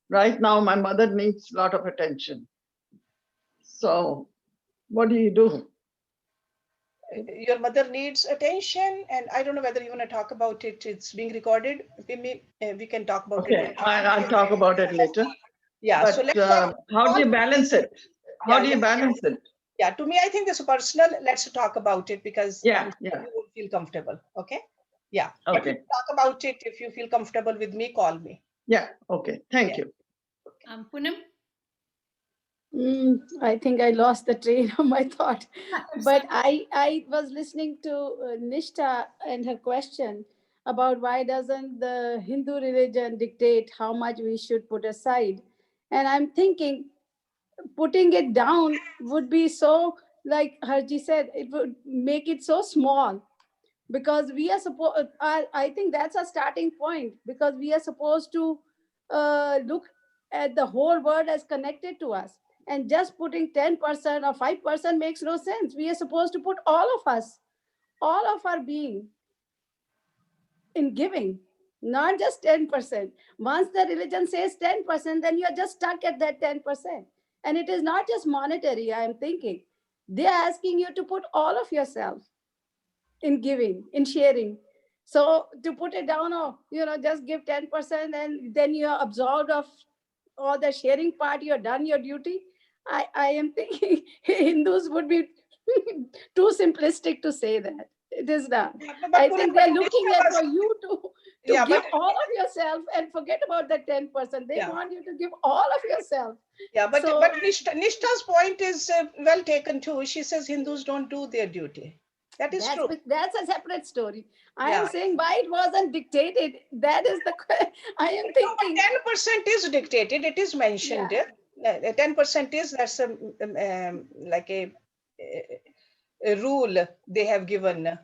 right now my mother needs a lot of attention. So what do you do? Your mother needs attention, and I don't know whether you want to talk about it. It's being recorded. We can talk about it Okay, later. I'll talk about it later. Yeah, so But let's how do you balance it? How do you balance it? Yeah, to me, I think this is personal. Let's talk about it because Yeah, I'm yeah. you will feel comfortable. Okay. Yeah. But we Okay. can talk about it. If you feel comfortable with me, call me. Yeah, okay. Thank Yeah. you. Poonam? I think I lost the train of my thought. But I was listening to Nishta and her question about why doesn't the Hindu religion dictate how much we should put aside. And I'm thinking putting it down would be so, like Harji said, it would make it so small, because we are supposed, I think that's a starting point, because we are supposed to look at the whole world as connected to us, and just putting 10% or 5% makes no sense. We are supposed to put all of us, all of our being in giving, not just 10%. Once the religion says 10%, then you're just stuck at that 10%. And it is not just monetary, I am thinking. They're asking you to put all of yourself in giving, in sharing. So to put it down, or just give 10% and then you're absolved of all the sharing part, you're done your duty. I am thinking Hindus would be too simplistic to say that. It is not. But I Poonam, think they're looking Nishta at was- for you to yeah, give but all of yourself and forget about that 10%. They yeah, want you to give all of yourself. yeah, but So Nishta's point is well taken too. She says Hindus don't do their duty. That is true. that's a separate story. I am Yeah. saying why it wasn't dictated. That is the I am No, thinking. but 10% is dictated. It is mentioned. Yeah. 10% is that's like a rule they have given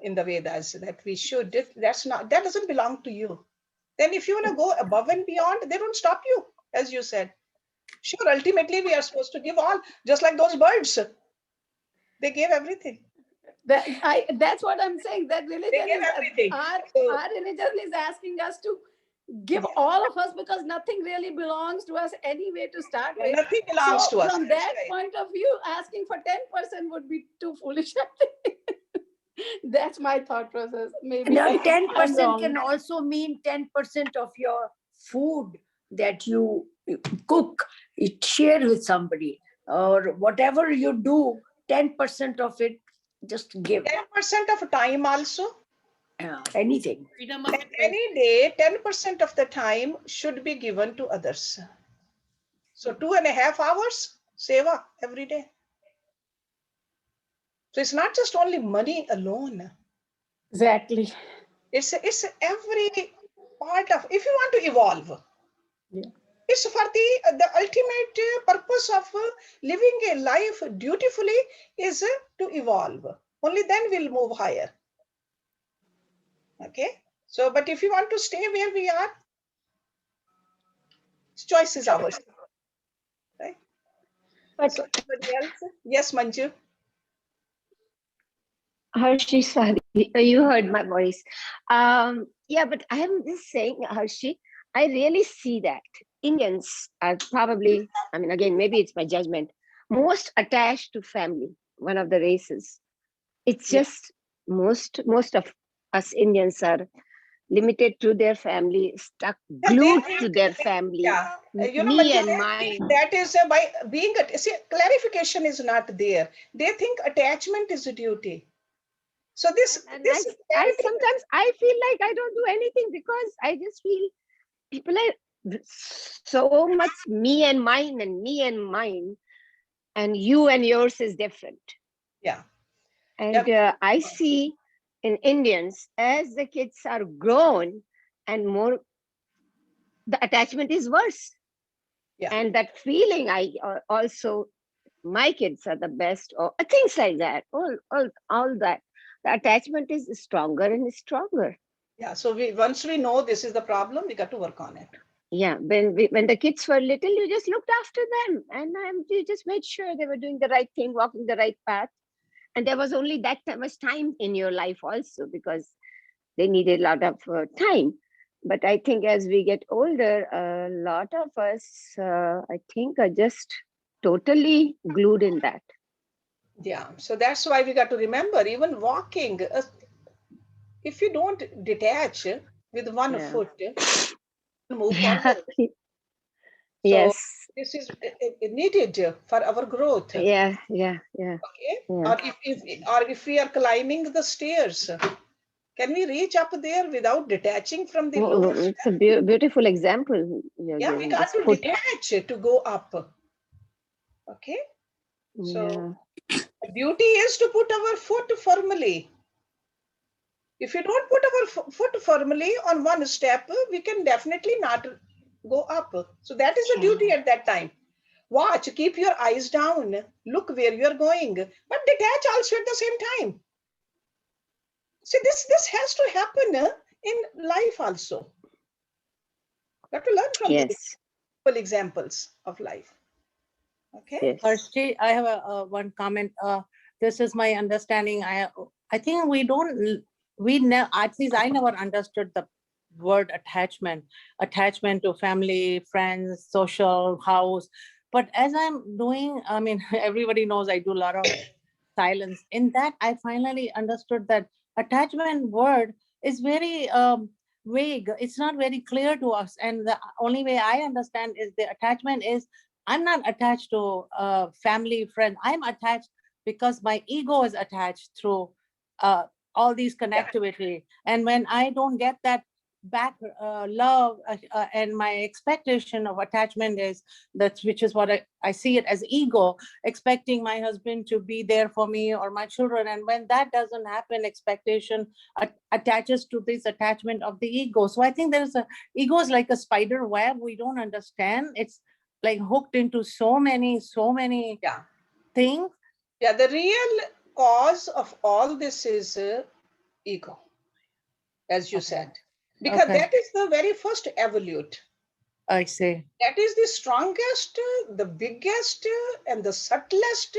in the Vedas that we should. That doesn't belong to you. Then if you want to go above and beyond, they don't stop you, as you said. Sure, ultimately we are supposed to give all, just like those birds. They gave everything. That's what I'm saying. That They religion gave is everything. So, our religion is asking us to give all of us, because nothing really belongs to us anyway to start with. nothing So belongs to us. from That's that right. point of view, asking for 10% would be too foolish. That's my thought process. Maybe Now, I'm 10% wrong. can also mean 10% of your food that you cook, share with somebody, or whatever you do, 10% of it, just give. 10% of time also. anything. Freedom of And any day, 10% of the time should be given to others. So 2.5 hours seva every day. So it's not just only money alone. Exactly. It's every part of, if you want to evolve. Yeah. It's for the ultimate purpose of living a life dutifully is to evolve. Only then we'll move higher. Okay. So, but if you want to stay where we are, choice is ours. Right. But So anybody else? Yes, Manju. Hershey, sorry, you heard my voice. Yeah, but I am just saying, Hershey, I really see that Indians are probably, I mean, again, maybe it's my judgment, most attached to family, one of the races. It's just most of us Indians are limited to their family, stuck, Yeah, they glued to think, their family, yeah, you know, me Manju, and they mine. think that is by being, see, clarification is not there. They think attachment is a duty. So And this I sometimes I feel like I don't do anything because I just feel people are so much me and mine, and you and yours is different. yeah. And I see in Indians, as the kids are grown and more, the attachment is worse. Yeah. And that feeling, I also, my kids are the best, or things like that. All that. The attachment is stronger and stronger. Yeah. So once we know this is the problem, we got to work on it. Yeah, when the kids were little, you just looked after them, and you just made sure they were doing the right thing, walking the right path. And there was only that much time in your life also, because they needed a lot of time. But I think as we get older, a lot of us, I think, are just totally glued in that. Yeah. So that's why we got to remember, even walking, if you don't detach with one Yeah. foot, move forward. So Yes. this is needed for our growth. Yeah. Okay. Yeah. Or if we are climbing the stairs, can we reach up there without detaching from the lower step? It's a beautiful example you're Yeah, we giving. got This to foot. detach to go up. Okay. So Yeah. duty is to put our foot firmly. If you don't put our foot firmly on one step, we can definitely not go up. So that is the duty at that time. Watch, keep your eyes down, look where you're going, but detach also at the same time. See, this has to happen in life also. You have to learn from these Yes. examples of life. Okay. Yes. Hershey, I have a one comment. This is my understanding. I think at least I never understood the word attachment to family, friends, social, house. But as I'm doing, I mean, everybody knows I do a lot of silence. In that, I finally understood that attachment word is very vague. It's not very clear to us. And the only way I understand is the attachment is I'm not attached to family, friend. I'm attached because my ego is attached through uh, all these connectivity. And when I don't get that back love and my expectation of attachment is which is what I see it as ego, expecting my husband to be there for me or my children. And when that doesn't happen, expectation attaches to this attachment of the ego. So I think ego is like a spider web. We don't understand. It's like hooked into so many Yeah. things. Yeah. The real cause of all this is ego, as you said, because that is the very first evolute. I see. That is the strongest, the biggest, and the subtlest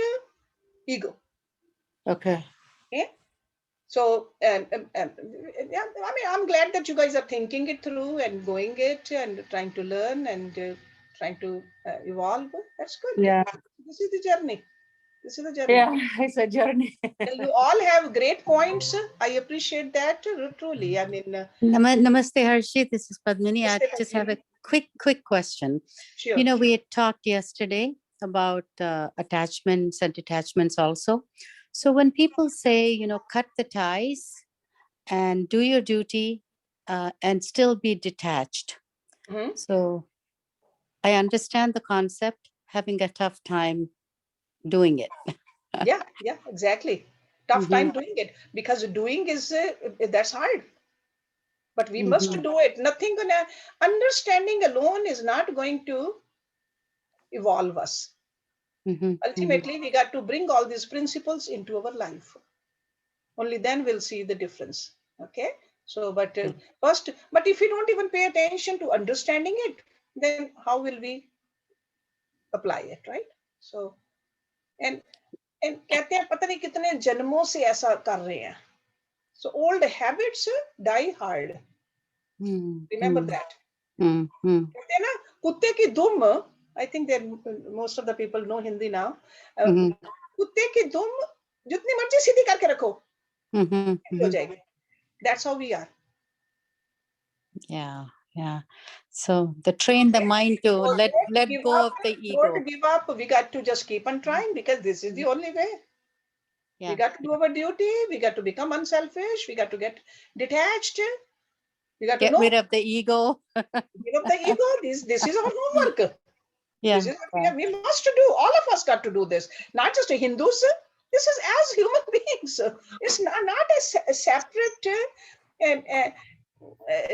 ego. Okay. Okay. So, yeah, I mean, I'm glad that you guys are thinking it through and going it and trying to learn and trying to evolve. That's good. Yeah. This is the journey. This is the journey. Yeah, it's a journey. You all have great points. I appreciate that truly. I mean, Namaste, Hershey. This is Padmini. I Namaste, just have a Padmini. quick question. Sure. You know, we had talked yesterday about attachments and detachments also. So when people say, cut the ties, and do your duty and still be detached. Mhm. So I understand the concept, having a tough time doing it. Yeah, exactly. Tough Mhm. time doing it, because doing is that's hard. But we must Mhm. do it. Nothing gonna understanding alone is not going to evolve us. Mhm. Mhm. Ultimately, we got to bring all these principles into our life. Only then we'll see the difference. Okay. So, but first, but if we don't even pay attention to understanding it, then how will we apply it, right? So, and कहते हैं पता नहीं कितने जन्मों से ऐसा कर रहे हैं. So old habits die hard. Mhm. Remember Mhm. that. Mhm. कहते हैं ना कुत्ते की दुम. I think that most of the people know Hindi now. Mhm. कुत्ते की दुम जितनी मर्जी सीधी करके रखो Mhm. सीधी हो Mhm. जाएगी. That's how we are. Yeah, yeah. So the train the mind to So let don't give go up. of the Don't ego. give up. We got to just keep on trying, because this is the only way. We Yeah. got to do our duty. We got to become unselfish. We got to get detached. We got to Get know. rid of the ego. Give up the ego. This is our homework. Yeah. This is what we must do. All of us got to do this. Not just Hindus. This is as human beings. It's not a separate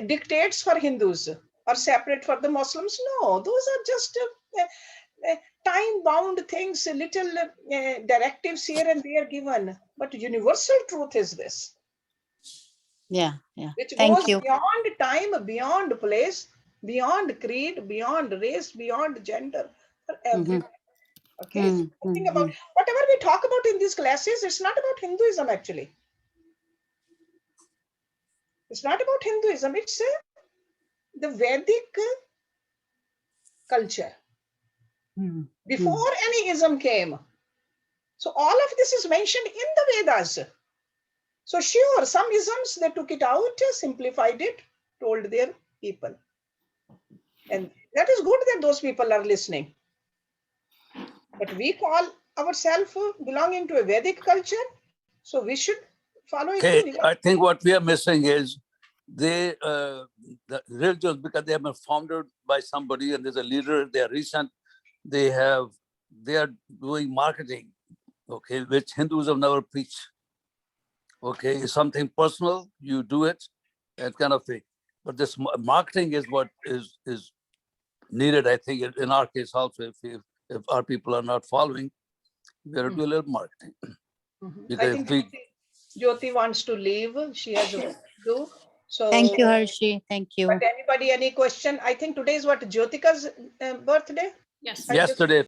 dictates for Hindus or separate for the Muslims. No, those are just time-bound things, little directives here and there given. But universal truth is this, Yeah, yeah. which Thank goes you. beyond time, beyond place, beyond creed, beyond race, beyond gender, for everyone. Okay, it's nothing about whatever we talk about in these classes. It's not about Hinduism actually. It's not about Hinduism. It's the Vedic culture before any ism came. So all of this is mentioned in the Vedas. So sure, some isms they took it out, simplified it, told their people, and that is good that those people are listening. But we call ourselves belonging to a Vedic culture, so we should follow it Okay, too. I think what we are missing is the religions, because they have been founded by somebody and there's a leader, they are recent, they are doing marketing, okay, which Hindus have never preached. Okay, it's something personal, you do it, that kind of thing. But this marketing is what is needed, I think, in our case also. If our people are not following, we got to do a little marketing. I think Jyoti wants to leave. She has a work to do. So, Thank you, Hershey. Thank you. but anybody, any question? I think today is what, Jyotika's birthday? Yes. I just- Yesterday.